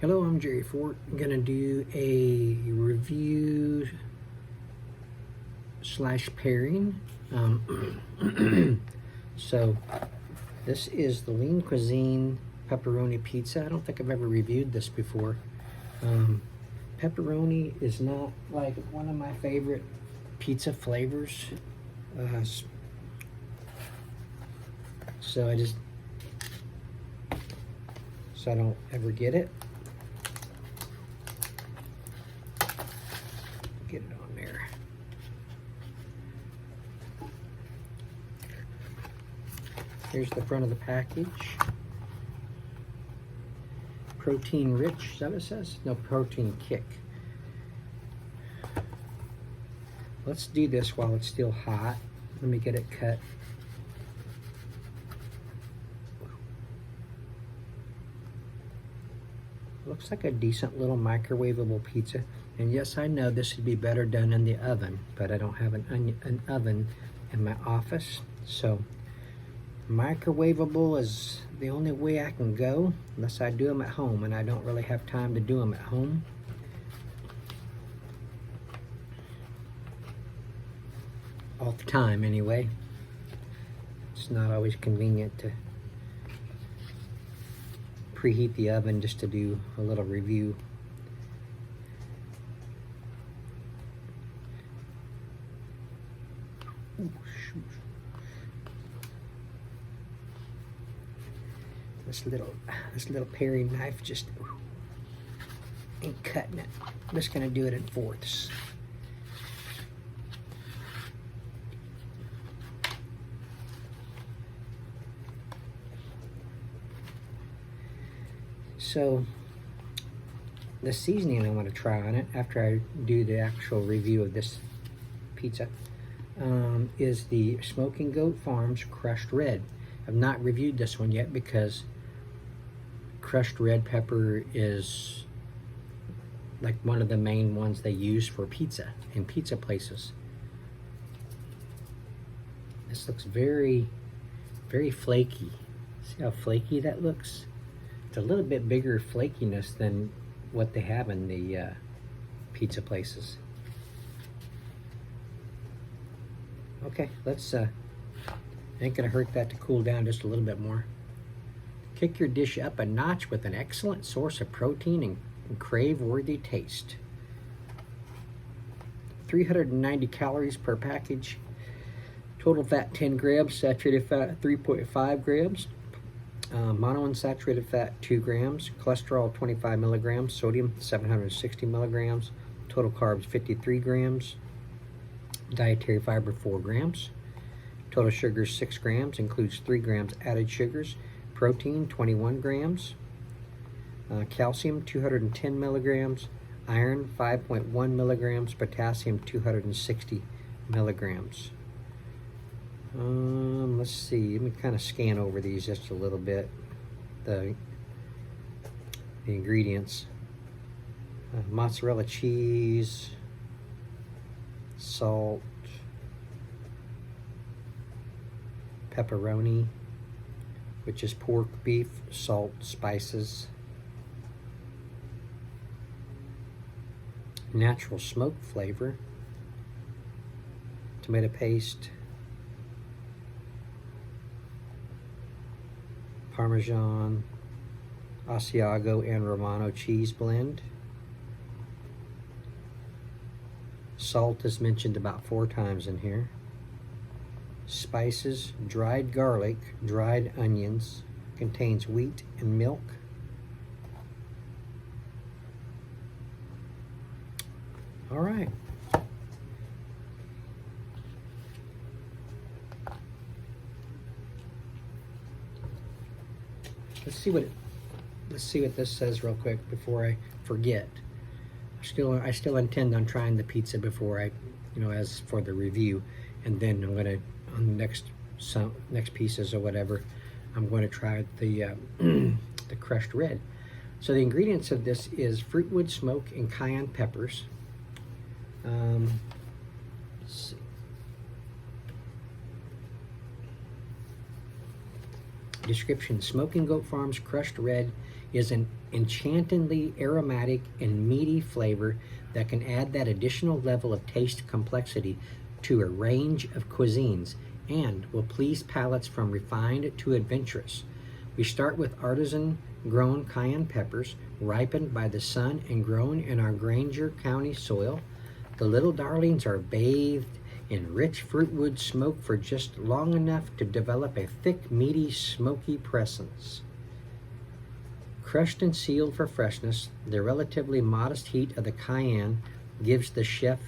Hello, I'm Jerry Fort. I'm gonna do a review slash pairing. So this is the Lean Cuisine pepperoni pizza. I don't think I've ever reviewed this before. Pepperoni is not like one of my favorite pizza flavors. So I don't ever get it. Get it on there. Here's the front of the package. Protein rich, is that what it says? No, protein kick. Let's do this while it's still hot. Let me get it cut. Looks like a decent little microwavable pizza. And yes, I know this would be better done in the oven, but I don't have an oven in my office. So microwavable is the only way I can go, unless I do them at home, and I don't really have time to do them at home. All the time anyway. It's not always convenient to preheat the oven just to do a little review. Ooh, shoot. This little paring knife just ain't cutting it. I'm just gonna do it in fourths. So the seasoning I want to try on it after I do the actual review of this pizza is the Smoking Goat Farms Crushed Red. I've not reviewed this one yet because crushed red pepper is like one of the main ones they use for pizza in pizza places. This looks very, very flaky. See how flaky that looks? It's a little bit bigger flakiness than what they have in the pizza places. Okay, let's, ain't gonna hurt that to cool down just a little bit more. Kick your dish up a notch with an excellent source of protein and crave-worthy taste. 390 calories per package. Total fat 10 grams, saturated fat 3.5 grams. Monounsaturated fat 2 grams, cholesterol 25 milligrams, sodium 760 milligrams, total carbs 53 grams, dietary fiber 4 grams, total sugars 6 grams, includes 3 grams added sugars, protein 21 grams, calcium 210 milligrams, iron 5.1 milligrams, potassium 260 milligrams. Let's see, let me kind of scan over these just a little bit, the ingredients. Mozzarella cheese, salt, pepperoni, which is pork, beef, salt, spices, natural smoke flavor, tomato paste, Parmesan, Asiago, and Romano cheese blend. Salt is mentioned about 4 times in here. Spices, dried garlic, dried onions, contains wheat and milk. All right. Let's see what this says real quick before I forget. I still intend on trying the pizza before I, as for the review, and then I'm gonna on the next pieces or whatever, I'm going to try the the crushed red. So the ingredients of this is fruitwood smoke and cayenne peppers. Let's see. Description: Smoking Goat Farms crushed red is an enchantingly aromatic and meaty flavor that can add that additional level of taste complexity to a range of cuisines and will please palates from refined to adventurous. We start with artisan grown cayenne peppers, ripened by the sun and grown in our Granger County soil. The little darlings are bathed in rich fruitwood smoke for just long enough to develop a thick, meaty, smoky presence. Crushed and sealed for freshness, the relatively modest heat of the cayenne gives the chef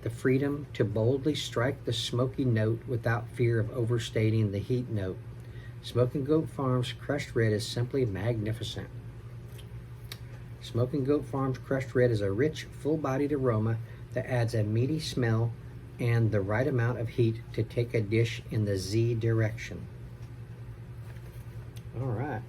the freedom to boldly strike the smoky note without fear of overstating the heat note. Smoking Goat Farms Crushed Red is simply magnificent. Smoking Goat Farms Crushed Red is a rich, full-bodied aroma that adds a meaty smell and the right amount of heat to take a dish in the Z direction. All right.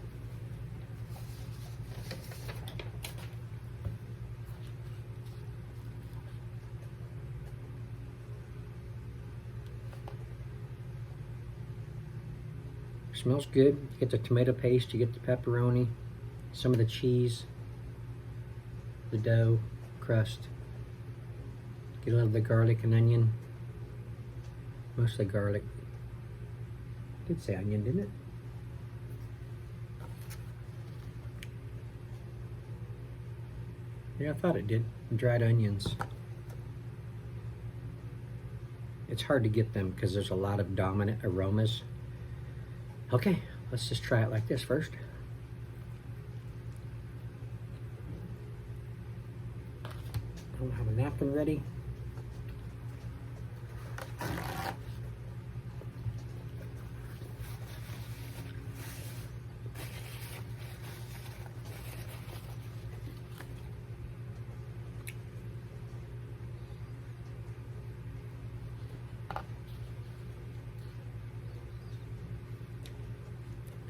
Smells good. You get the tomato paste, you get the pepperoni, some of the cheese, the dough, crust. Get a little of the garlic and onion. Mostly garlic. Did say onion, didn't it? Yeah, I thought it did. Dried onions. It's hard to get them because there's a lot of dominant aromas. Okay, let's just try it like this first. I don't have a napkin ready.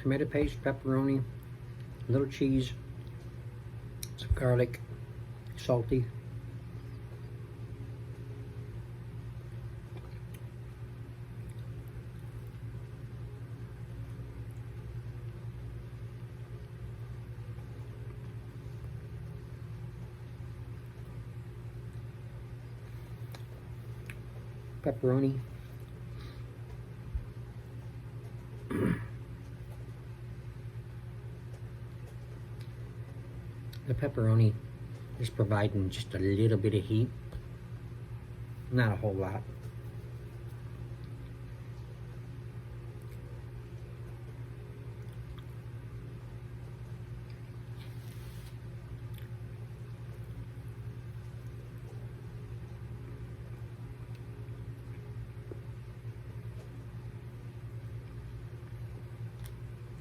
Tomato paste, pepperoni, a little cheese, some garlic, salty. Pepperoni. The pepperoni is providing just a little bit of heat, not a whole lot.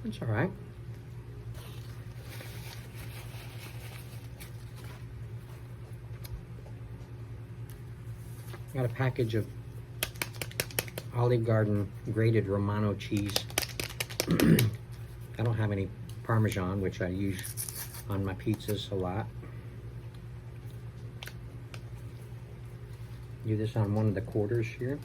That's all right. Got a package of Olive Garden grated Romano cheese. I don't have any Parmesan, which I use on my pizzas a lot. Do this on one of the quarters here.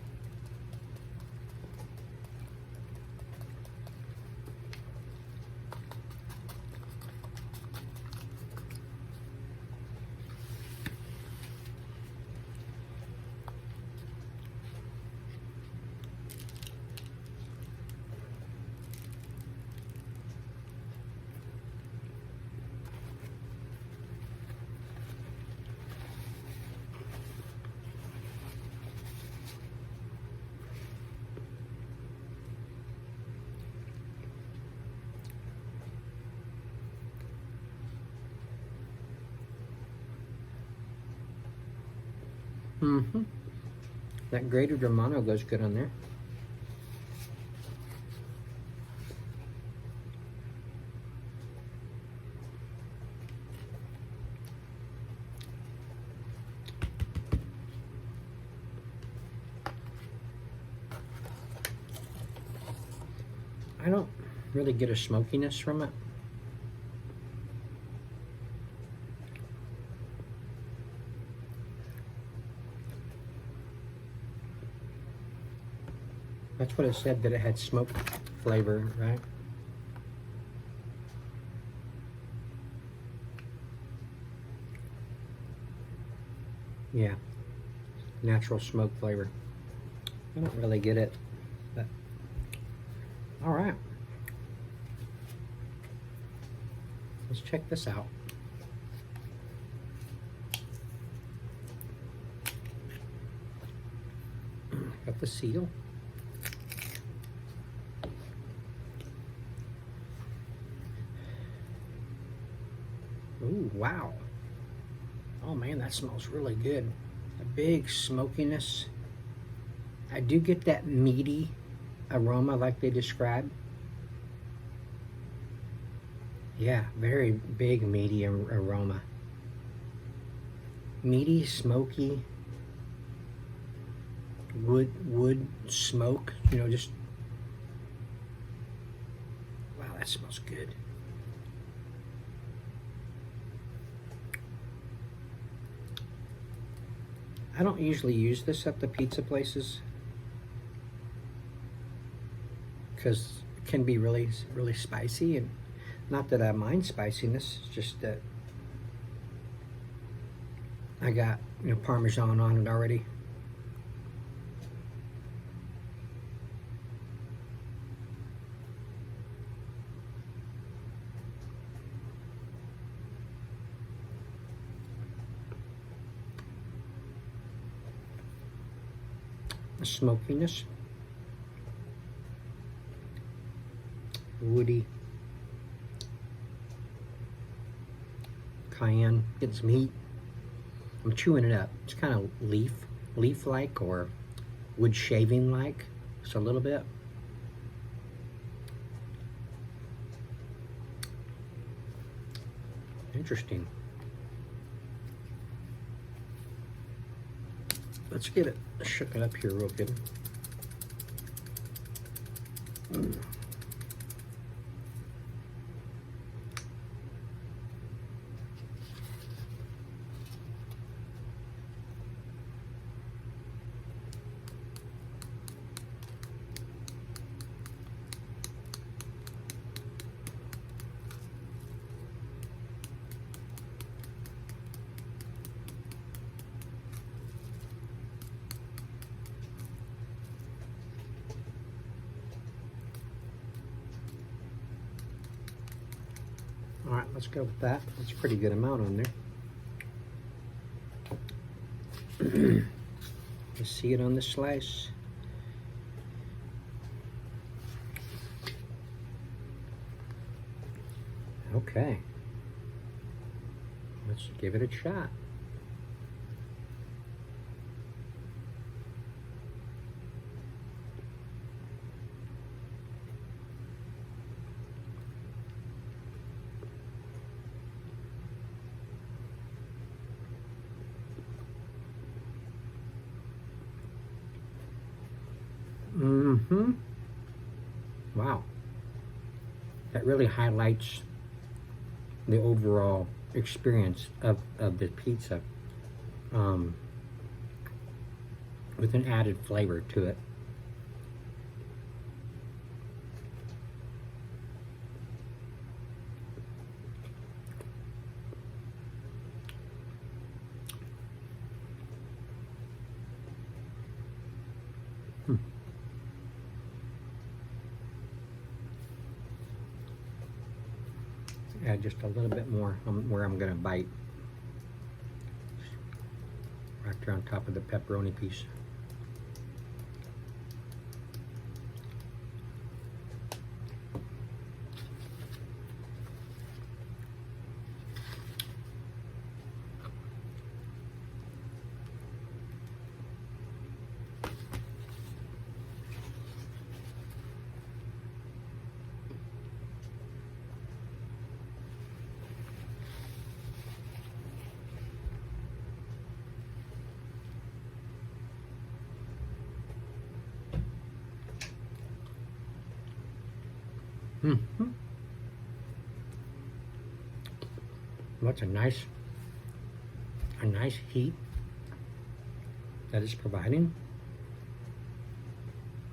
That grated Romano goes good on there. I don't really get a smokiness from it. That's what it said, that it had smoke flavor, right? Yeah, natural smoke flavor. I don't really get it, but all right. Let's check this out. Got the seal. Ooh, wow. Oh man, that smells really good. A big smokiness. I do get that meaty aroma like they described. Yeah, very big meaty aroma. Meaty, smoky, wood smoke, you know, just, wow, that smells good. I don't usually use this at the pizza places because it can be really spicy, and not that I mind spiciness, it's just that I got, you know, Parmesan on it already. The smokiness, woody, cayenne, it's meat. I'm chewing it up. It's kind of leaf-like or wood shaving-like, just a little bit. Interesting. Let's get it shook it up here real good. All right, let's go with that. That's a pretty good amount on there. You see it on the slice. Okay. Let's give it a shot. Wow. That really highlights the overall experience of the pizza, with an added flavor to it. Add just a little bit more where I'm gonna bite. Right there on top of the pepperoni piece. That's a nice heat that it's providing.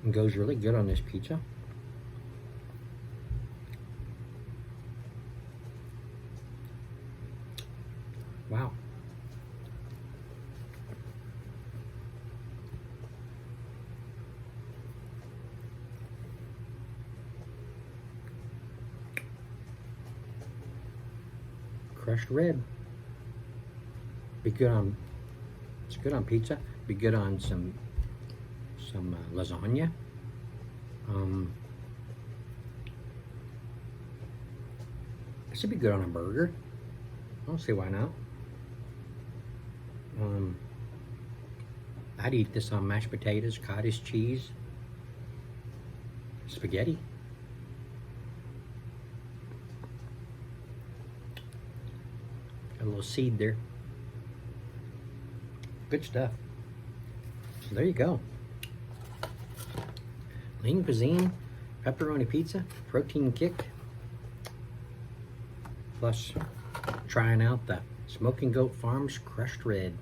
It goes really good on this pizza. Wow. Crushed red. Be good on, it's good on pizza. Be good on some lasagna. It should be good on a burger. I don't see why not. I'd eat this on mashed potatoes, cottage cheese, spaghetti. Got a little seed there. Good stuff. So there you go. Lean Cuisine, pepperoni pizza, protein kick, plus trying out the Smoking Goat Farms Crushed Red.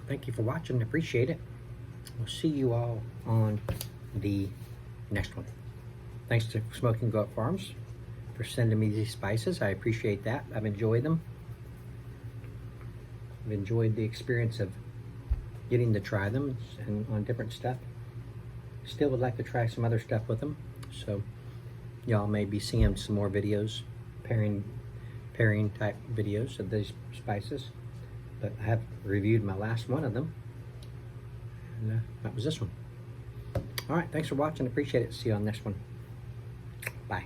Thank you for watching. Appreciate it. We'll see you all on the next one. Thanks to Smoking Goat Farms for sending me these spices. I appreciate that. I've enjoyed them. I've enjoyed the experience of getting to try them and on different stuff. Still would like to try some other stuff with them. So y'all may be seeing some more videos, pairing type videos of these spices. But I have reviewed my last one of them. And that was this one. All right, thanks for watching. Appreciate it. See you on the next one. Bye.